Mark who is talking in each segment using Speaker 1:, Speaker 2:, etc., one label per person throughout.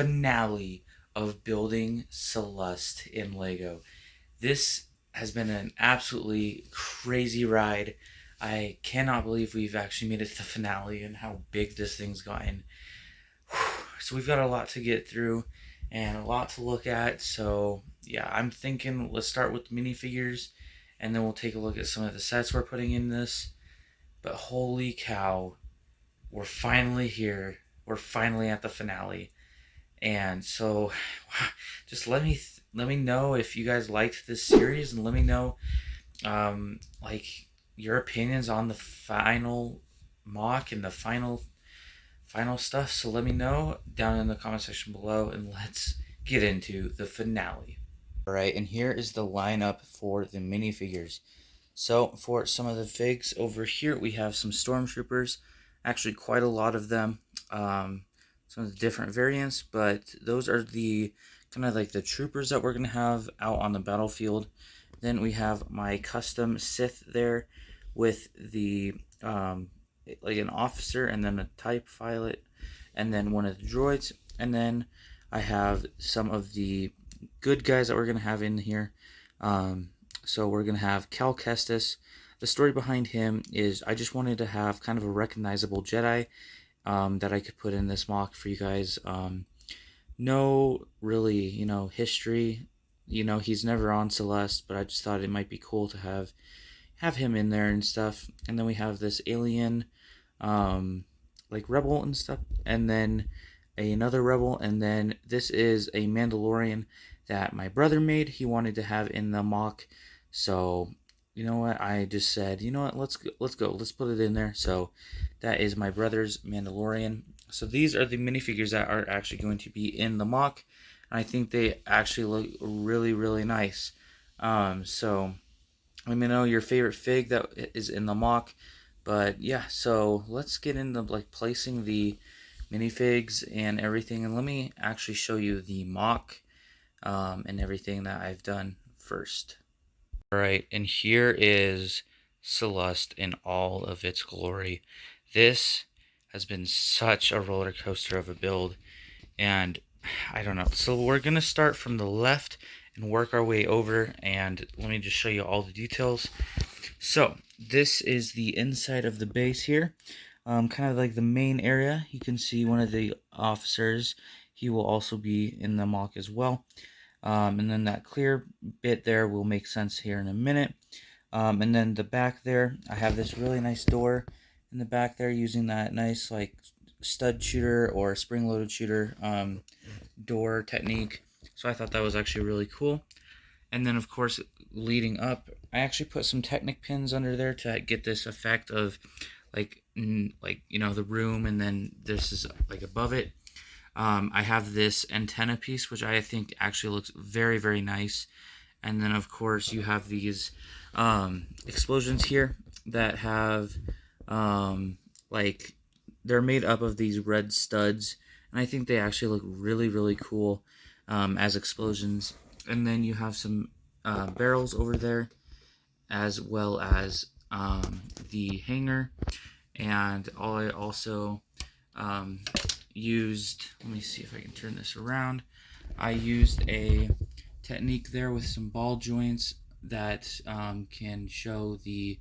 Speaker 1: finale of building Sullust in Lego. This has been an absolutely crazy ride. I cannot believe we've actually made it to the finale and how big this thing's gotten. So we've got a lot to get through and a lot to look at. So yeah, I'm thinking let's start with the minifigures and then we'll take a look at some of the sets we're putting in this. But holy cow, we're finally here. We're finally at the finale. And so just let me know if you guys liked this series, and let me know like your opinions on the final mock and the final stuff. So let me know down in the comment section below, and let's get into the finale. All right, and here is the lineup for the minifigures. So for some of the figs over here, we have some stormtroopers, actually quite a lot of them. Some of the different variants, but those are the kind of like the troopers that we're going to have out on the battlefield. Then we have my custom Sith there with the like an officer and then a TIE pilot and then one of the droids. And then I have some of the good guys that we're going to have in here. So we're going to have Cal Kestis. The story behind him is I just wanted to have kind of a recognizable Jedi that I could put in this mock for you guys. No really, history. He's never on Sullust, but I just thought it might be cool to have him in there and stuff. And then we have this alien, like rebel and stuff, and then another rebel, and then this is a Mandalorian that my brother made. He wanted to have in the mock, so you know what? I just said, you know what? Let's go. Let's put it in there. So that is my brother's Mandalorian. So these are the minifigures that are actually going to be in the mock. And I think they actually look really, really nice. So let me know your favorite fig that is in the mock. But yeah, so let's get into like placing the minifigs and everything. And let me actually show you the mock and everything that I've done first. Alright, and here is Sullust in all of its glory. This has been such a roller coaster of a build, and I don't know. So we're going to start from the left and work our way over, and let me just show you all the details. So this is the inside of the base here, kind of like the main area. You can see one of the officers. He will also be in the mock as well. And then that clear bit there will make sense here in a minute. And then the back there, I have this really nice door in the back there using that nice like stud shooter or spring-loaded shooter door technique. So I thought that was actually really cool. And then of course leading up, I actually put some Technic pins under there to get this effect of like the room, and then this is like above it. I have this antenna piece, which I think actually looks very, very nice. And then, of course, you have these explosions here that have, like, they're made up of these red studs. And I think they actually look really, really cool as explosions. And then you have some barrels over there, as well as the hanger. And I also used, let me see if I can turn this around. I used a technique there with some ball joints that can show the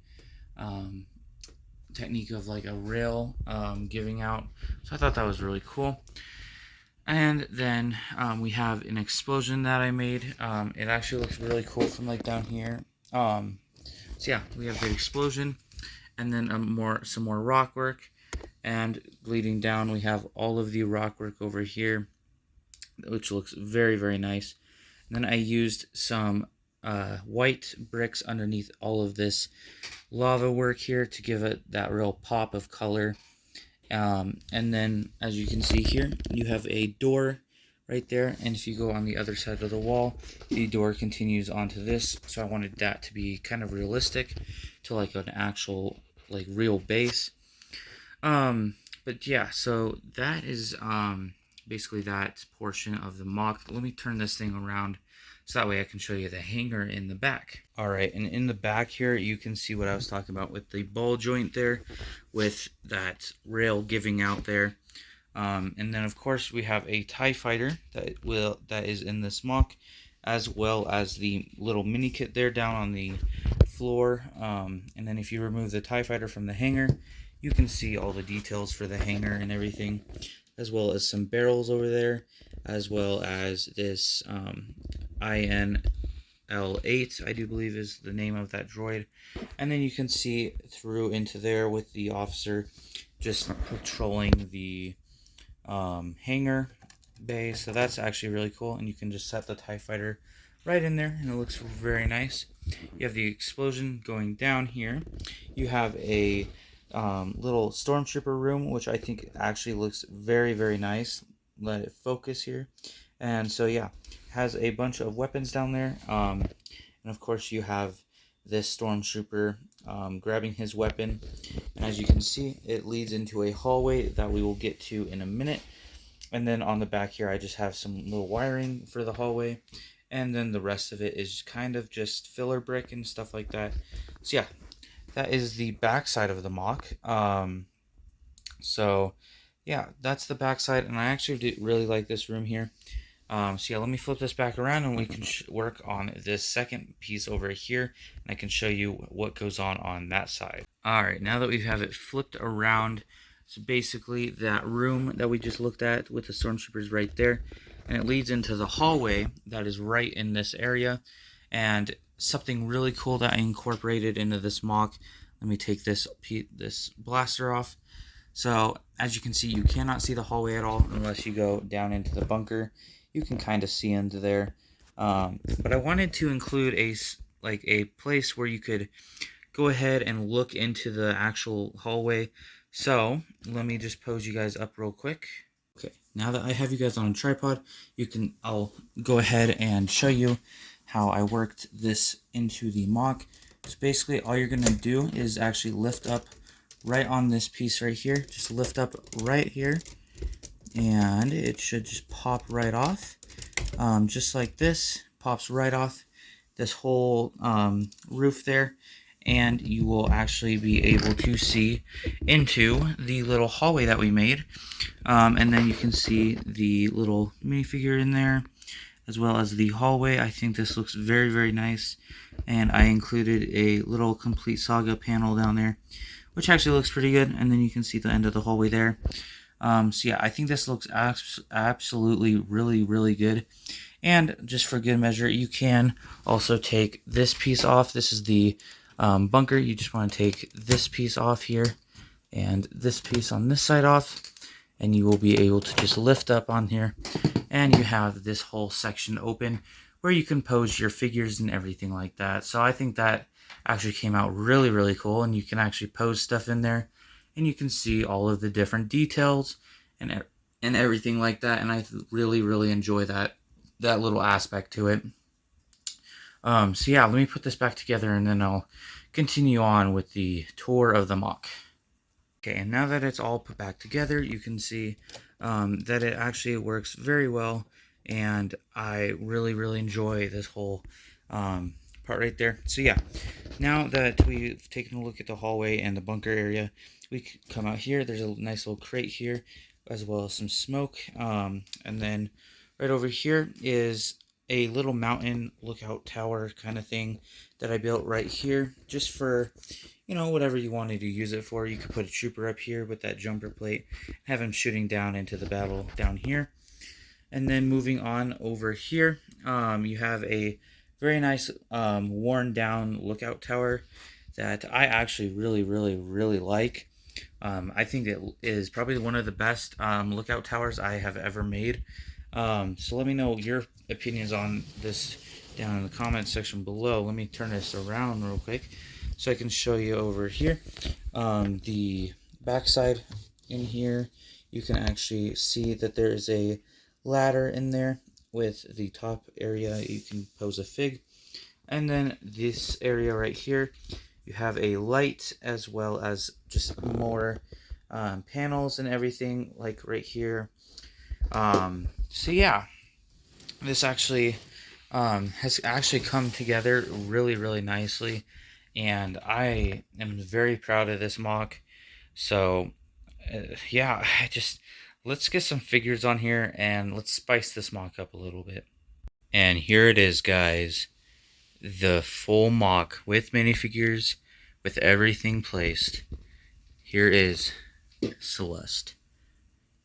Speaker 1: technique of like a rail giving out. So I thought that was really cool. And then we have an explosion that I made. It actually looks really cool from like down here. So yeah, we have the explosion, and then some more rock work. And bleeding down, we have all of the rock work over here, which looks very, very nice. And then I used some white bricks underneath all of this lava work here to give it that real pop of color. And then, as you can see here, you have a door right there. And if you go on the other side of the wall, the door continues onto this. So I wanted that to be kind of realistic to like an actual like real base. But yeah, so that is basically that portion of the mock. Let me turn this thing around so that way I can show you the hanger in the back. Alright, and in the back here you can see what I was talking about with the ball joint there, with that rail giving out there. And then of course we have a TIE fighter that is in this mock, as well as the little mini kit there down on the floor. And then if you remove the TIE fighter from the hangar, you can see all the details for the hangar and everything, as well as some barrels over there, as well as this INL8, I do believe is the name of that droid. And then you can see through into there with the officer just patrolling the hangar bay. So that's actually really cool, and you can just set the TIE fighter right in there and it looks very nice. You have the explosion going down here. You have a little stormtrooper room, which I think actually looks very, very nice. Let it focus here. And so yeah, has a bunch of weapons down there. And of course you have this stormtrooper grabbing his weapon. And as you can see, it leads into a hallway that we will get to in a minute. And then on the back here, I just have some little wiring for the hallway. And then the rest of it is kind of just filler brick and stuff like that. So yeah, that is the back side of the mock. So yeah, that's the back side. And I actually really like this room here. So yeah, let me flip this back around and we can work on this second piece over here. And I can show you what goes on that side. All right, now that we have it flipped around, so basically that room that we just looked at with the stormtroopers right there, and it leads into the hallway that is right in this area. And something really cool that I incorporated into this mock, let me take this blaster off. So as you can see, you cannot see the hallway at all unless you go down into the bunker. You can kind of see into there, but I wanted to include a place where you could go ahead and look into the actual hallway. So let me just pose you guys up real quick. Okay, now that I have you guys on a tripod, I'll go ahead and show you how I worked this into the mock. So basically all you're gonna do is actually lift up right on this piece right here. Just lift up right here, and it should just pop right off. Just like this, pops right off this whole roof there, and you will actually be able to see into the little hallway that we made. And then you can see the little minifigure in there, as well as the hallway. I think this looks very, very nice, and I included a little complete saga panel down there, which actually looks pretty good. And then you can see the end of the hallway there. So yeah, I think this looks absolutely really, really good. And just for good measure, you can also take this piece off. This is the bunker. You just want to take this piece off here and this piece on this side off, and you will be able to just lift up on here, and you have this whole section open where you can pose your figures and everything like that. So I think that actually came out really, really cool, and you can actually pose stuff in there, and you can see all of the different details and everything like that. And I really, really enjoy that little aspect to it. So yeah, let me put this back together and then I'll continue on with the tour of the mock. Okay, and now that it's all put back together, you can see that it actually works very well, and I really, really enjoy this whole part right there. So yeah, now that we've taken a look at the hallway and the bunker area, we can come out here. There's a nice little crate here, as well as some smoke, and then right over here is a little mountain lookout tower kind of thing that I built right here, just for, you know, whatever you wanted to use it for. You could put a trooper up here with that jumper plate, have him shooting down into the battle down here. And then moving on over here, you have a very nice worn down lookout tower that I actually really, really, really like. I think it is probably one of the best lookout towers I have ever made. So let me know your opinions on this down in the comments section below. Let me turn this around real quick so I can show you over here. The backside in here, you can actually see that there is a ladder in there. With the top area, you can pose a fig. And then this area right here, you have a light, as well as just more panels and everything, like right here. So yeah, this actually has actually come together really, really nicely, and I am very proud of this mock. So yeah, let's get some figures on here and let's spice this mock up a little bit. And here it is, guys. The full mock with minifigures, with everything placed. Here is Sullust.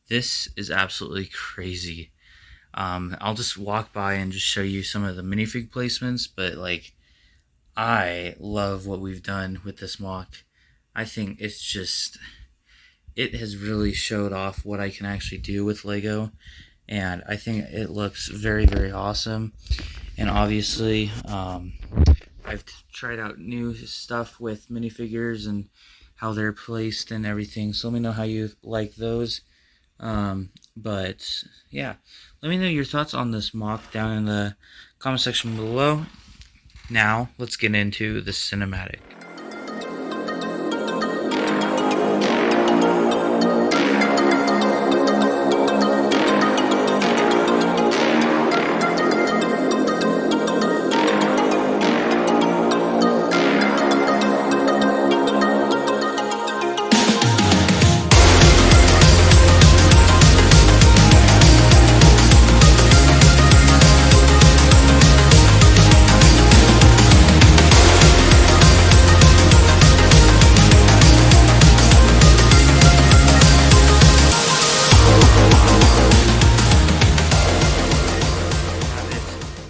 Speaker 1: This is absolutely crazy. I'll just walk by and just show you some of the minifig placements, but like, I love what we've done with this mock. I think it's just, it has really showed off what I can actually do with Lego, and I think it looks very, very awesome. And obviously, I've tried out new stuff with minifigures and how they're placed and everything, so let me know how you like those. But yeah, let me know your thoughts on this mock down in the comment section below. Now let's get into the cinematic.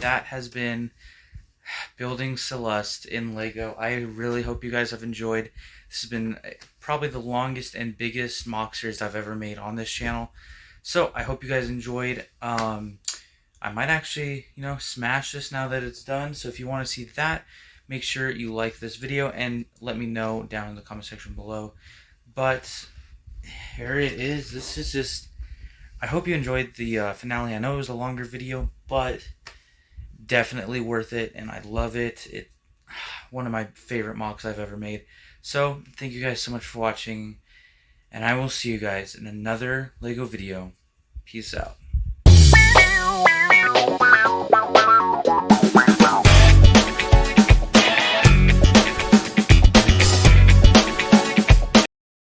Speaker 1: That has been building Sullust in Lego. I really hope you guys have enjoyed. This has been probably the longest and biggest mock series I've ever made on this channel. So I hope you guys enjoyed. I might actually, smash this now that it's done. So if you want to see that, make sure you like this video and let me know down in the comment section below. But here it is. This is just, I hope you enjoyed the finale. I know it was a longer video, but definitely worth it, and I love it. It one of my favorite mocks I've ever made. So thank you guys so much for watching, and I will see you guys in another Lego video. Peace out.